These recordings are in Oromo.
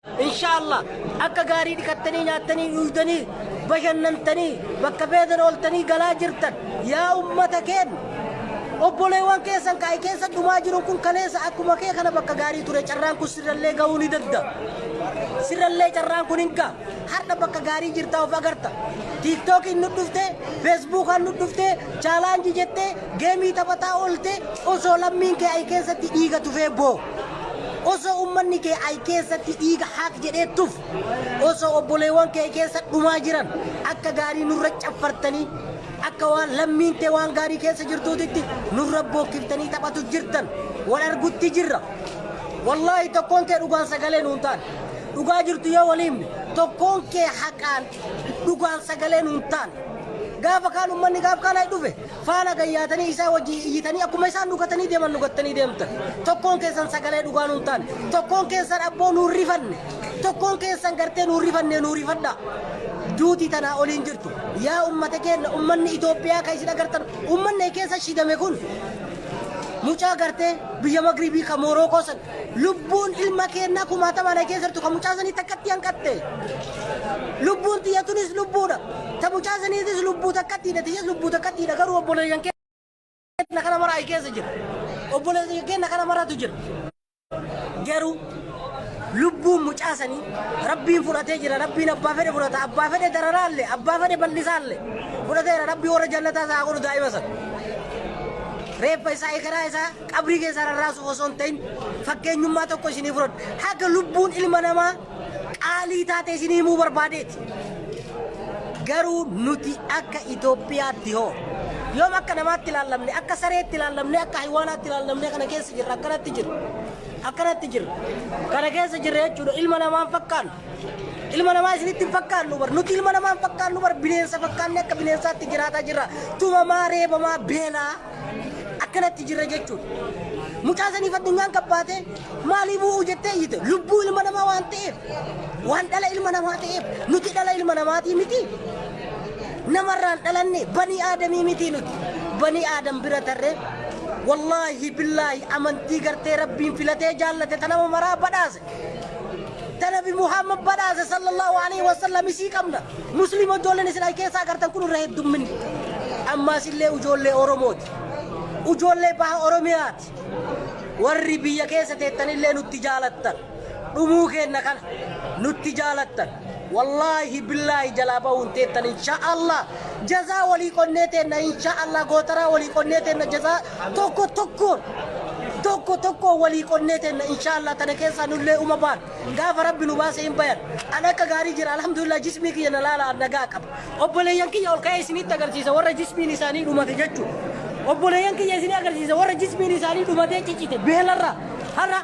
إن شاء الله أكغاري دكتني ناتني يودني بجننتني بكبيدن أولتني جلاجرتن يا أمتكين obboleewwan keessan kaay keessa dhumaa jiru kun kaleessa akkuma kee kana bakka gaarii ture carraan kun sirrallee ga'uu ni dadda sirrallee carraan kun hinka har'a bakka gaarii jirta of agarta TikTok nu dhufte Facebook nu dhufte challenge jette geemii taphataa oolte osoo lammiin kee ay keessatti dhiiga tufee boo osoo ummanni kee ay keessatti dhiiga haaq jedhee tuf osoo obboleewwan kee keessa dhumaa jiran akka gaarii nurra caffartanii akka waan lammiin tee waan gaarii keessa jirtuutitti nurra bookiftanii taphatu jirtan wal argutti jirra wallahi tokkoon kee dhugaan sagalee nuun taan dhugaa jirtu yoo waliin tokkoon kee haqaan dhugaan sagalee nuun taan gaafa kaan ummanni gaafa kaan ay dhufe faana gayyaatanii isaa wajji iyyitanii akkuma isaan dhugatanii deeman dhugatanii deemtan tokkoon keessan sagalee dhugaa nuun taan tokkoon keessan abboo nuun rifanne tokkoon keessan gartee nuun rifadha duuti tana olin jirtu yaa ummata keenya ummanni Itoophiyaa ka isin agartan ummanni keessa shidame kun mucaa gartee biyya Magribii ka Morokoo san lubbuun ilma keenya kumaatama na keessattu ka mucaa sanii takkatti hanqatte lubbuun tiyyatunis lubbuudha ta mucaa saniitis lubbuu takkattiidha tiyyas lubbuu takkattiidha garuu obboleeyyan keenya kana maraa keessa jira obboleeyyan keenya kana maraatu jira garuu lubbuun mucaa sanii rabbiin fudhatee jira rabbiin abbaa fedhe fudhata abbaa fedhe dararaalle abbaa fedhe bal'isaalle fudhateera rabbii warra jannataa isaa godhu daa'ima san reeffa isaa ekeraa isaa qabrii keessa rarraasuuf osoo hin ta'in fakkeenyummaa tokko isinii fudhadhu haga lubbuun ilma namaa qaalii taate isinii himuu barbaadeeti garuu nuti akka Itoophiyaatti hoo yoom akka namaatti ilaallamne akka sareetti ilaallamne akka haywaanaatti ilaallamne kana keessa jirra akkanatti jirra kana keessa jirra jechuudha ilma namaan fakkaan ilma namaa isinitti fakkaannu bar nuti ilma namaan fakkaannu bar bineensa fakkaanne akka bineensaatti jiraataa jirra tumamaa reebamaa beelaa akkanatti jirra jechuudha mucaa saniif addunyaan qabbaate maalii bu'uu jettee iyyite lubbuu ilma namaa waan ta'eef waan dhala ilma namaa ta'eef nuti dhala ilma namaatii miti namarraan dhalanne bani aadamii miti nuti bani aadam bira tarree wallahi billahi amantii gartee rabbiin filatee jaallate tanama maraa badhaase tanabi Muhammad badhaase sallallahu alaihi wasallam isii qabna muslima ijoolleen isin keessa agartan kun irra heddumminni ammaas illee ijoollee Oromooti ijoollee baha Oromiyaati warri biyya keessa teettanillee nutti jaalattan dhumuu keenna kana nutti jaalattan wallahi billahi jalabawun teettan insha Allah jaza wali qonneetenna insha Allah gootara wali qonneetenna jaza tokko wali qonneetenna insha Allah tana keessa nulle umabaan gaafa rabbi nu baase hin bayan ana akka gaarii jira alhamdulillah jismii kiyya na laala nagaa qaba obboleeyyan kiyya ol ka'ee isinitti agarsiisa warra jismiin isaanii dhumate jechuudha obboleeyyan kiyya isinii agarsiisa warra jismiin isaanii dhumate ciccite beelarra har'a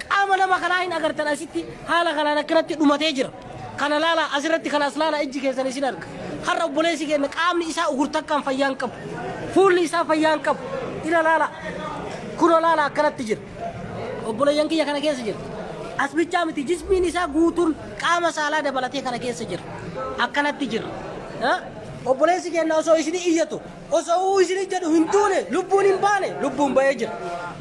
qaama nama kanaa hin agartan asitti haala kanaan akkanatti dhumatee jira kana laala asirratti kana aslaala ijji keessan isin arga har'a obboleessi keenya qaamni isaa ugurtakkaan fayyaan qabu fuulli isaa fayyaan qabu ila laala kuno laala akkanatti jira obboleeyyan kiyya kana keessa jira as bichaa miti jismiin isaa guutuun qaama saalaa dabalatee kana keessa jira akkanatti jira obboleessi keenya osoo isin iyyatu osoo isin jedhu hin tuune lubbuun hin baane lubbuun ba'ee jira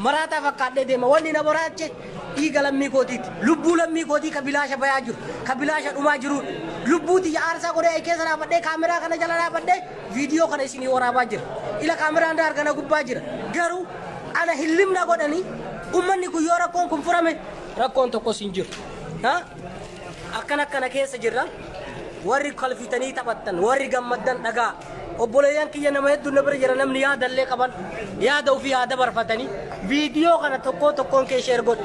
maraataa fakkaadhee deema wanni na boraache dhiiga lammii kootiiti lubbuu lammii kootii ka bilaasha bayaa jiru ka bilaasha dhumaa jiru lubbuuti aarsaa godhee ay keessa dhaabadhee kaameraa kana jala dhaabadhee viidiyoo kana isinii waraabaa jira ila kaameraan daargana gubbaa jira garuu ana hillimna godhanii ummanni kun yoo rakkoon kun furame rakkoon tokkos hin jiru akkana keessa jirra warri kalfitanii taphattan warri gammaddan dhagaa obboleeyyan kiyya nama hedduu na bira jira namni yaadallee qaban yaada ofii yaada barfatanii viidiyoo kana tokkoon kee sheer godhu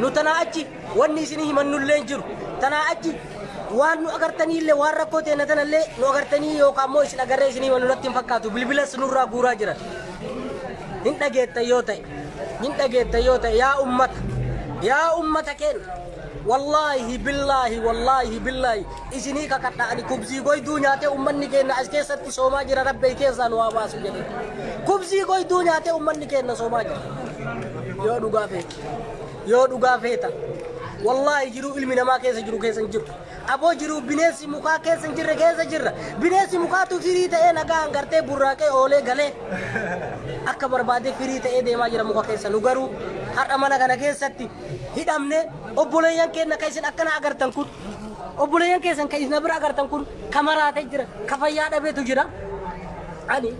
nu tanaa achi wanni isinii himannullee hin jiru tanaa achi waan nu agartaniillee waan rakkoo teena tanallee nu agartanii yookaan immoo isin agarree isinii himannu natti hin fakkaatu bilbilas nurraa guuraa jiran hin dhageettan yoo ta'e yaa ummata keenya wallahi billahi isini kakadha ani kubzi goy dunyate ummanni keenya as keessatti soomaa jira rabbi keessaan waa baasu jedhe kubzi goy dunyate ummanni keenya soomaa jira yoo dhugaa feeta wallahi jiru ilmi namaa keessa jiru aboo jiru bineensi mukaa keessa jirra bineensi mukaa tu firii ta'ee nagaan gartee burraaqee oolee galee akka barbaade firii ta'ee deemaa jira muka keessa nu garuu har'a mana kana keessatti hidhamne obboleeyyan keenya kan isin akkana agartan kun obboleeyyan keessan kan isin bira agartan kun kamaraatee jira ka fayyaa dhabeetu jira ani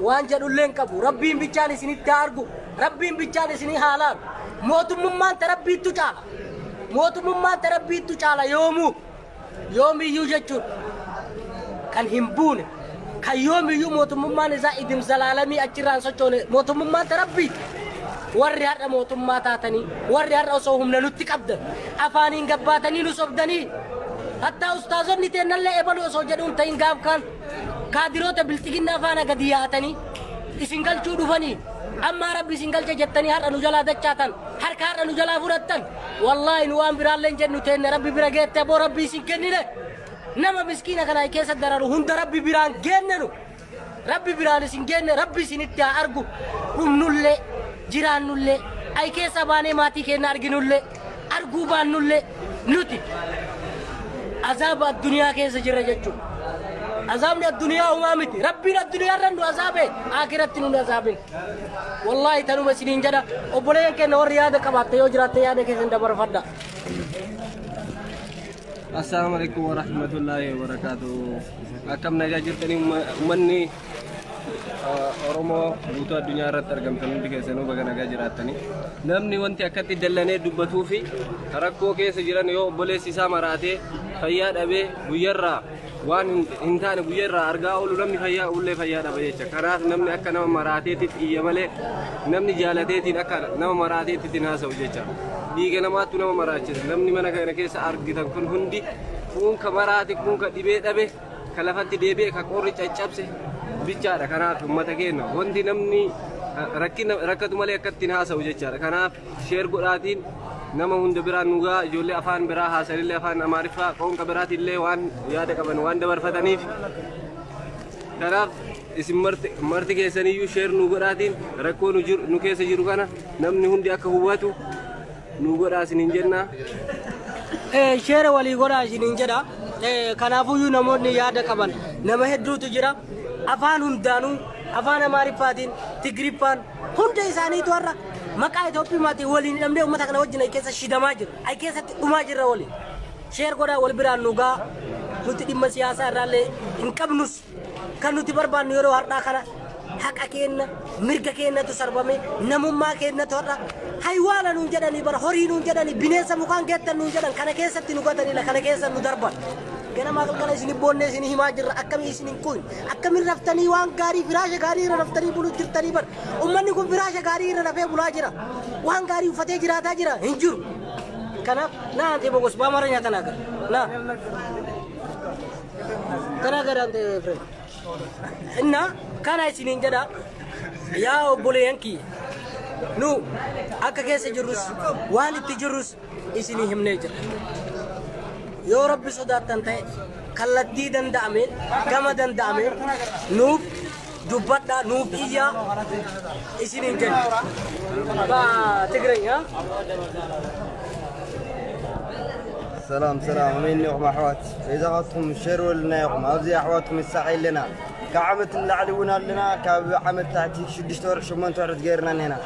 waan jedhulleen qabu rabbiin bichaan isinitti argu rabbiin bichaan isinii haalaan mootummaan tarabbiittu caala mootummaan tarabbiittu caala yoomiyyuu jechuun kan hin buune kan yoomiyyuu mootummaan isaa idim zalaalamii achirraan sochoone mootummaan tarabbii warri har'a mootummaa taatanii warri har'a osoo humna nutti qabdan afaaniin gabbaatanii nu sobdanii hattaa ustaazonni teennallee ebalu osoo jedhuun ta'in gaaf kaan kaadiroota bilxiginnaa faana gadi yaatanii isin galchuu dhufanii amma rabbi isin galcha jettanii har'a nu jalaa dachaatan harka har'a nu jalaa fudhattan wallaahi nu waan biraallee jennu teenne rabbi bira geette boo rabbi isin kennine nama miskiina kana keessa dararu hunda rabbi biraan geennenu rabbi biraan isin geenne rabbi isinitti haa argu dhumnullee jiraannullee ay keessa baanee maatii keenya arginullee arguu baannullee nuti azaaba addunyaa keessa jirra jechuudha azabni addunyaa uumamiti rabbiin addunyaa irra nu azaabe aakiratti nu azaabin wallahi tanuma isiniin jedha obboleeyyan keenya warri yaada qabaatte yoo jiraatte yaada keessan dabarfadha. Assalamu alaikum warahmatullahi wabarakatuh. Akkam nagaa jirtanii uummanni Oromoo guutuu addunyaa irratti argamtan hundi keessanuu baga nagaa jiraattanii namni wanti akkatti dallanee dubbatuu fi rakkoo keessa jiran yoo obboleessi isaa maraatee fayyaa dhabee guyyarraa waan hin taane guyyarraa argaa oolu namni fayyaa ullee fayyaa dhaba jecha kanaaf namni akka nama maraateetitti iyya malee namni jaalateetiin akka nama maraateetitti haasa'u jecha dhiiga namaattu nama maraachisa namni mana kana keessa argitan kun hundi kuunka maraate kuunka dhibee dhabe ka lafatti deebi'e ka qorri caccabse bichaadha kanaaf ummata keenya wanti namni rakkatu malee akkatti haasa'u jechaadha kanaaf sheer godhaatiin nama hunda biraan nugaa ijoollee afaan biraa haasanillee afaan amaariffaa qoonqa biraatillee waan yaada qaban waan dabarfataniif kanaaf isin marti keessaniyyuu sheer nu godhaatiin rakkoo nu keessa jiru kana namni hundi akka hubatu nu godhaa isiniin jenna. Sheera walii godhaa isiniin jedha kanaafuyyuu namoonni yaada qaban nama hedduutu jira afaan hundaanuu afaan amaariffaatiin tigriffaan hunda isaaniitu har'a maqaa Itoophiyaatiin waliin hidhamnee uummata kana wajjin ay keessa shidamaa jira ay keessatti dhumaa jirra waliin sheer godhaa wal biraan nugaa nuti dhimma siyaasaa irraallee hin qabnus kan nuti barbaannu yeroo har'aa kana haqa keenya mirga keenyatu sarbame namummaa keenyatu har'a haywaana nuun jedhanii bara horii nuun jedhanii bineensa mukaan geettan nuun jedhan kana keessatti nu gatanii kana keessa nu darban ganama qalqala isin boonne isin himaa jirra akkamii isin kun akkamii raftanii waan gaarii firaasha gaarii irra raftanii buluu jirtanii bar ummanni kun firaasha gaarii irra rafee bulaa jira waan gaarii uffatee jiraataa jira hin jiru kanaaf naa ante bogos baamara nyaata naa gara naa kana gara ante fred inna kana isiniin jedha yaa obboleeyyan kiyya nu akka keessa jirrus waan itti jirrus isinii himnee jira yoo rabbi sodaattan ta'e kallattii danda'ameen gama danda'ameen nuuf dubbadha nuuf iyyaa isiniin jenna Tigranya سلام ومين يوم أحوات إذا غطهم شروا لنا يوم أبزي أحواتهم الساحل لنا كعمت العلونا لنا كعمت تحتي شدش تورك شمان تورك غيرنا هنا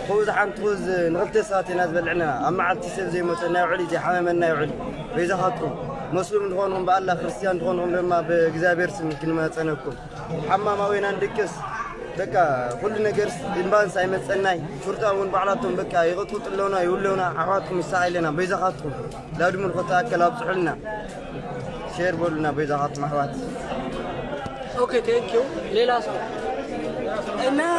خوز عم تخوز نغلت ساعتي ناس بلعنا أما عاد تسيب زي متنا يعلي زي حمامنا يعلي وإذا غطهم مسلم نخونهم بالله كريستيان نخونهم لما بجزابير سن كلمة سنكم حمام وين عندكس بكا كل نجرس إنبان سايمت سناي شرطة ون بعلاتهم بكا يغطوا طلونا يقولونا أحواتكم الساحل لنا بيزا غطهم لا دم الخطأ كلاب سحلنا شير بولنا بيزا غط محوات. Okay, thank you. ليلا سو. إننا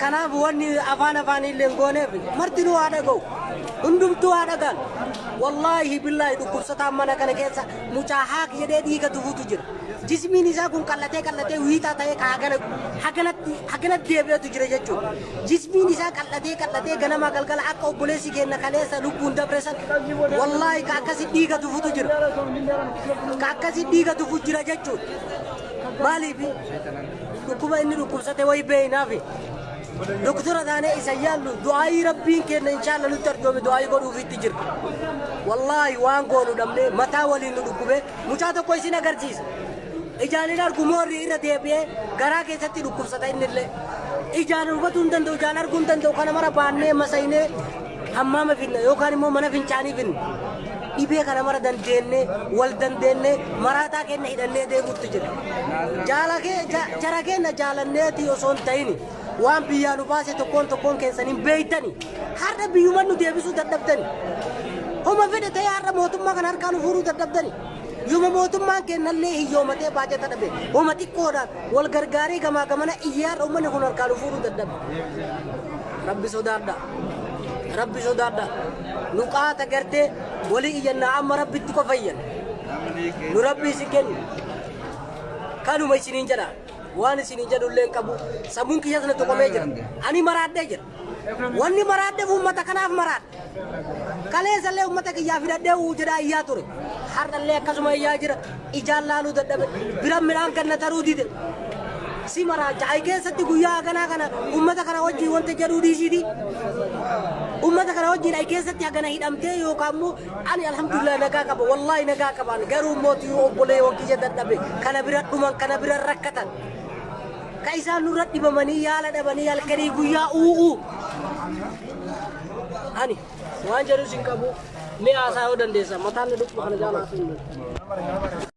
كنا بواني أفان اللي نقوله مرتينو هذا جو. عندهم تو هذا قال. والله بالله دكتور ستام منا كنا كيسا مشاهك يدي كتفوت تجرا. جسمي نساكم كلته ويتا تاي حقنا ديبه تجرا جتو. جسمي نساك كلته غنا ما كلكل أكو بوليسي كنا كليسا لبون دبرسان. والله كاكاسي دي كتفوت تجرا. كاكاسي دي كتفوت تجرا جتو. مالي في دكتور إني دكتور ستوي بينا في دكتور هذا إسيالو دعاء ربي كنا إن شاء الله نترجم دعاء قولوا في تجر والله وان قولوا دمني متى ولي ندكوبه مشاهد كويسين أكرجيس إجاني نار كمور ريرة ديبيه غرا كيسة دكتور ستاين نله إجاني ربطون تندو جانار كون تندو كنا مرا بانه مساينه hammaama finna yookaan immoo mana fincaanii finna dhibee kana mara dandeenne wal dandeenne maraataa keenya hidhannee deemuutti jira jara keenya jaalanneeti osoo hin ta'in waan biyyaa nu baase tokkoon keessan hin beeytani har'a biyyuma nu deebisuu dadhabdani homa fedhe ta'e har'a mootummaa kana harkaa nu fuudhuu dadhabdani yooma mootummaan kennallee hiyyoomatee baajata dhabe homa xiqqoodhaan wal gargaaree gamaa gamana iyyaarra uummanni kun harkaa nu fuudhuu dadhabe rabbi sodaadha nu qaata gartee walii iyyannaa amma rabbitti qofayyan nu rabbi isin kennu kanuma isiniin jedha waan isiniin jedhullee hin qabu sammuun kiyya sana tuqamee jira ani maraadhee jira wanni maraadheef uummata kanaaf maraadhe kaleessallee uummata kiyyaa fidadhee jedhaa iyyaa ture har'allee akkasuma iyyaa jira ijaan laaluu dadhabe bira midhaan ganna taruu dide si maraacha ay keessatti guyyaa kana uummata kana wajjin wanta jedhuu dhiisiti ummata kana wajjin ay keessatti hagana hidhamtee yookaan immoo ani alhamdulillah nagaa qaba wallahi nagaa qaban garuu mootii obbolee waqtii dadhabe kana bira dhuman kana bira rakkatan ka isaan nurra dhibamanii yaala dhabanii halkanii guyyaa u'uu ani waan jedhu sin qabu ni haasaa yoo dandeessa mataan dhukku kana jaalatu